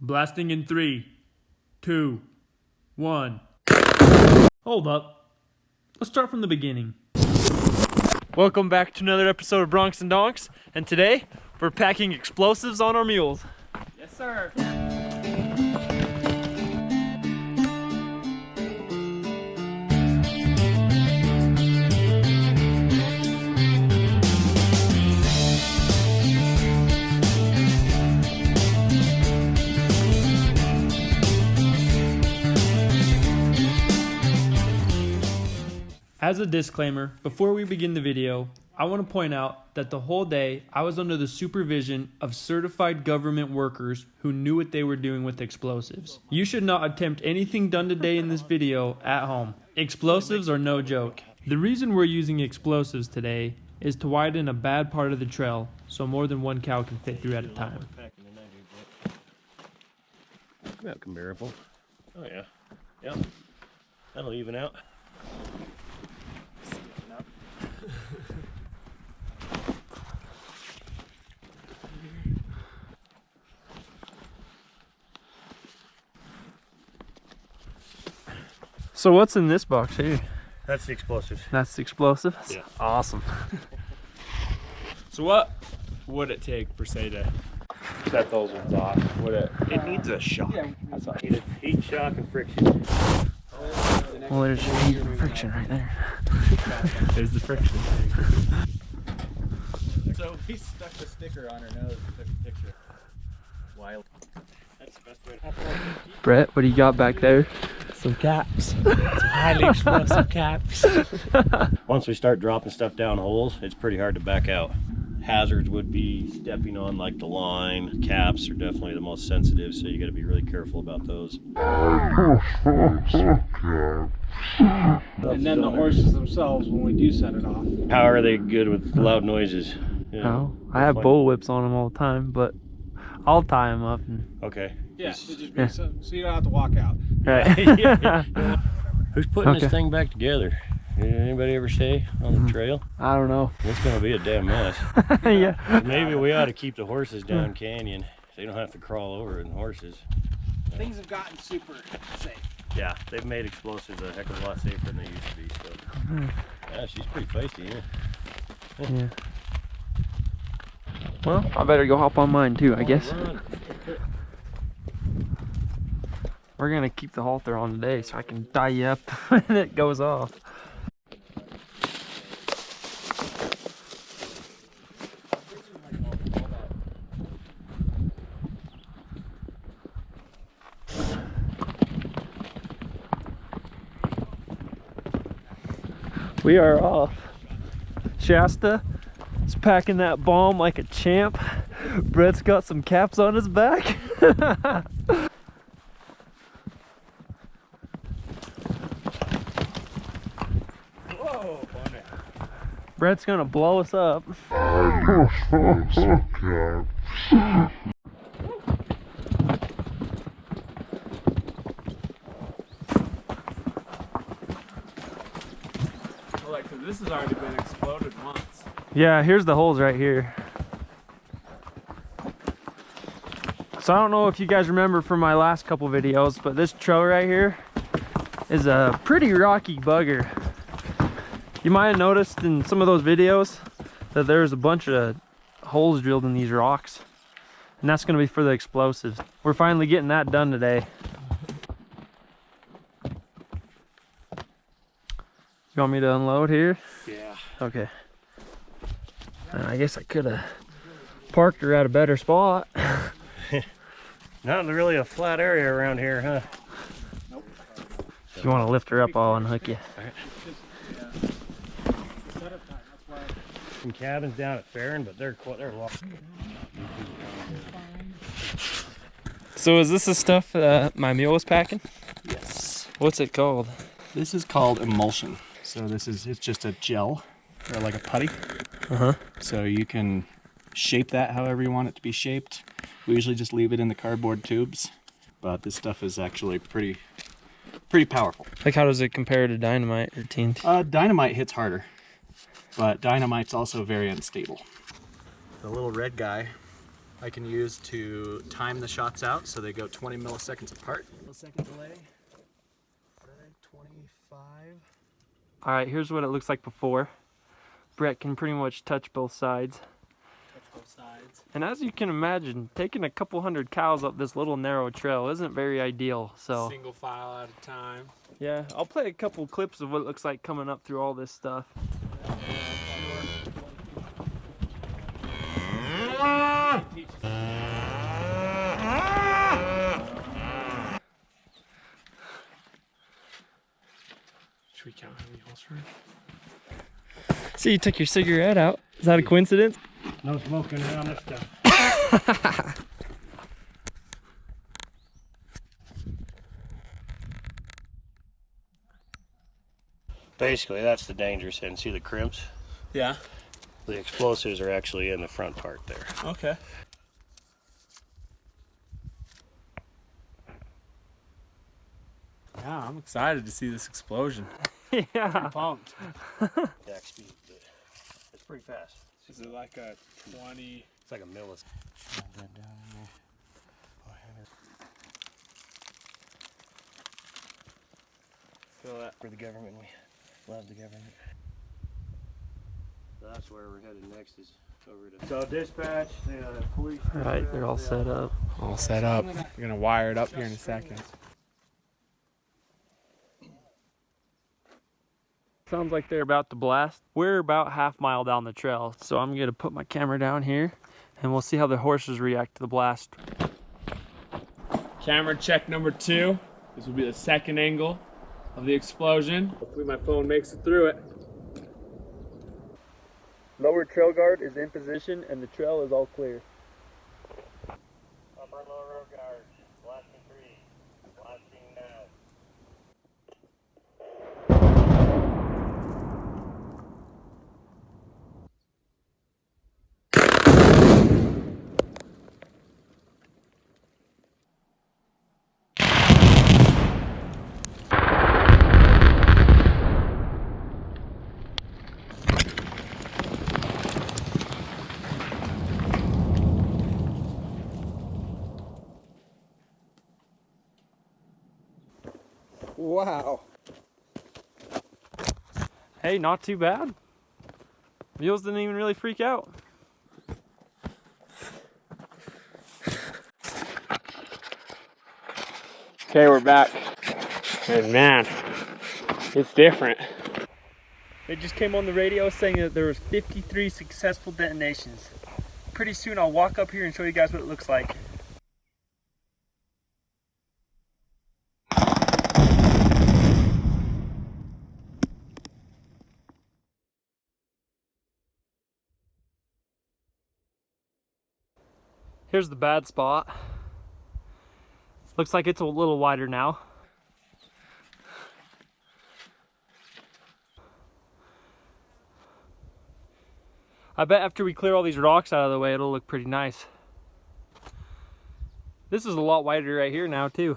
Blasting in 3, 2, 1. Hold up. Let's start from the beginning. Welcome back to another episode of Bronx and Donks, and today we're packing explosives on our mules. Yes, sir. As a disclaimer, before we begin the video, I want to point out that the whole day I was under the supervision of certified government workers who knew what they were doing with explosives. You should not attempt anything done today in this video at home. Explosives are no joke. The reason we're using explosives today is to widen a bad part of the trail so more than one cow can fit through at a time. About comparable. Oh yeah. Yep. That'll even out. So what's in this box here? That's the explosives. That's the explosive? Yeah. Awesome. So what would it take per se to set those ones off? Would it needs a shock. Yeah, that's all. Heat, shock, and friction. Well, there's heat and friction right there. There's the friction. So he stuck the sticker on her nose and took a picture. Wild. That's the best way to happen. Brett, what do you got back there? Some caps. Some highly explosive caps. Once we start dropping stuff down holes, it's pretty hard to back out. Hazards would be stepping on like the line. Caps are definitely the most sensitive, so you got to be really careful about those. And then the horses themselves, when we do set it off. How are they good with loud noises? Yeah. Oh, I have bull whips on them all the time, but I'll tie them up. And... Okay. Yeah, it just be so you don't have to walk out. Right. Yeah. Who's putting this thing back together? Did anybody ever say on the trail? I don't know. It's gonna be a damn mess. Yeah. Maybe we ought to keep the horses down canyon. They don't have to crawl over it in horses. Things have gotten super safe. Yeah, they've made explosives a heck of a lot safer than they used to be. So, yeah, she's pretty feisty. Yeah. Yeah. Well, I better go hop on mine too, I guess. We're gonna keep the halter on today so I can tie you up when it goes off. We are off. Shasta is packing that bomb like a champ. Brett's got some caps on his back. Whoa, funny. Brett's gonna blow us up. Like, cause this has already been exploded once. Yeah, here's the holes right here. So I don't know if you guys remember from my last couple videos, but this trail right here is a pretty rocky bugger. You might have noticed in some of those videos that there's a bunch of holes drilled in these rocks, and that's going to be for the explosives. We're finally getting that done today. You want me to unload here? Yeah. Okay. I guess I could have parked her at a better spot. Not really a flat area around here, huh? Nope. If you want to lift her up, I'll unhook you. All right. Set up time, that's why. Some cabins down at Farron, but they're lost. So is this the stuff my mule was packing? Yes. What's it called? This is called emulsion. So it's just a gel, or like a putty. Uh-huh. So you can shape that however you want it to be shaped. We usually just leave it in the cardboard tubes, but this stuff is actually pretty powerful. Like, how does it compare to dynamite or TNT? Dynamite hits harder, but dynamite's also very unstable. The little red guy I can use to time the shots out so they go 20 milliseconds apart. Millisecond delay. 25. All right, here's what it looks like before. Brett can pretty much touch both sides. And as you can imagine, taking a couple hundred cows up this little narrow trail isn't very ideal. So Single file at a time. yeah, I'll play a couple clips of what it looks like coming up through all this stuff. Should we count how many holes for it? See, you took your cigarette out. Is that a coincidence? No smoking around this stuff. Basically, that's the dangerous end. See the crimps? Yeah. The explosives are actually in the front part there. Okay. Yeah, I'm excited to see this explosion. Yeah. Pumped. Jack speed, but it's pretty fast. Is it like a 20? It's like a millisecond. Feel that? For the government, we love the government. So that's where we're headed next is over to. So dispatch, the police. All right, they're all set up. All set up. We're gonna wire it up here in a second. Sounds like they're about to blast. We're about half mile down the trail, so I'm gonna put my camera down here and we'll see how the horses react to the blast. Camera check number 2. This will be the second angle of the explosion. Hopefully my phone makes it through it. Lower trail guard is in position and the trail is all clear. Upper lower guard, blasting 3, blasting now. Wow. Hey, not too bad. Mules didn't even really freak out. Okay, we're back. And man, it's different. It just came on the radio saying that there was 53 successful detonations. Pretty soon I'll walk up here and show you guys what it looks like. Here's the bad spot. Looks like it's a little wider now. I bet after we clear all these rocks out of the way, it'll look pretty nice. This is a lot wider right here now too.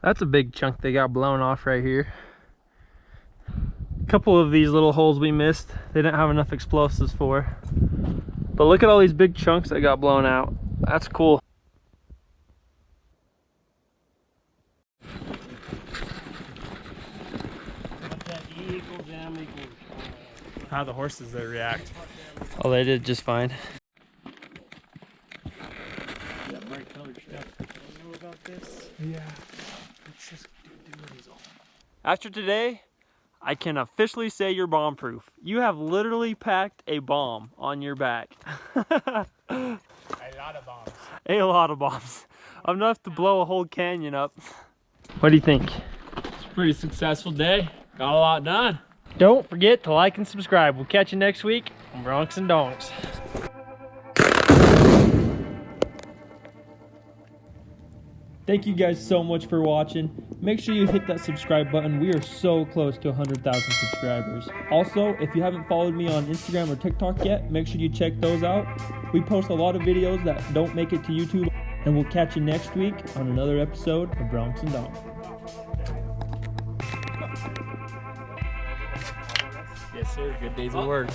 That's a big chunk they got blown off right here. A couple of these little holes we missed, they didn't have enough explosives for. But look at all these big chunks that got blown out. That's cool. How the horses they react. Oh, they did just fine. That bright colored stuff. I don't know about this. Yeah. Let's just do what he's on. After today, I can officially say you're bomb proof. You have literally packed a bomb on your back. A lot of bombs. A lot of bombs. Enough to blow a whole canyon up. What do you think? It's a pretty successful day. Got a lot done. Don't forget to like and subscribe. We'll catch you next week on Bronx and Donks. Thank you guys so much for watching. Make sure you hit that subscribe button. We are so close to 100,000 subscribers. Also, if you haven't followed me on Instagram or TikTok yet, make sure you check those out. We post a lot of videos that don't make it to YouTube. And we'll catch you next week on another episode of Bronx and Donks. Yes, sir. Good days of work.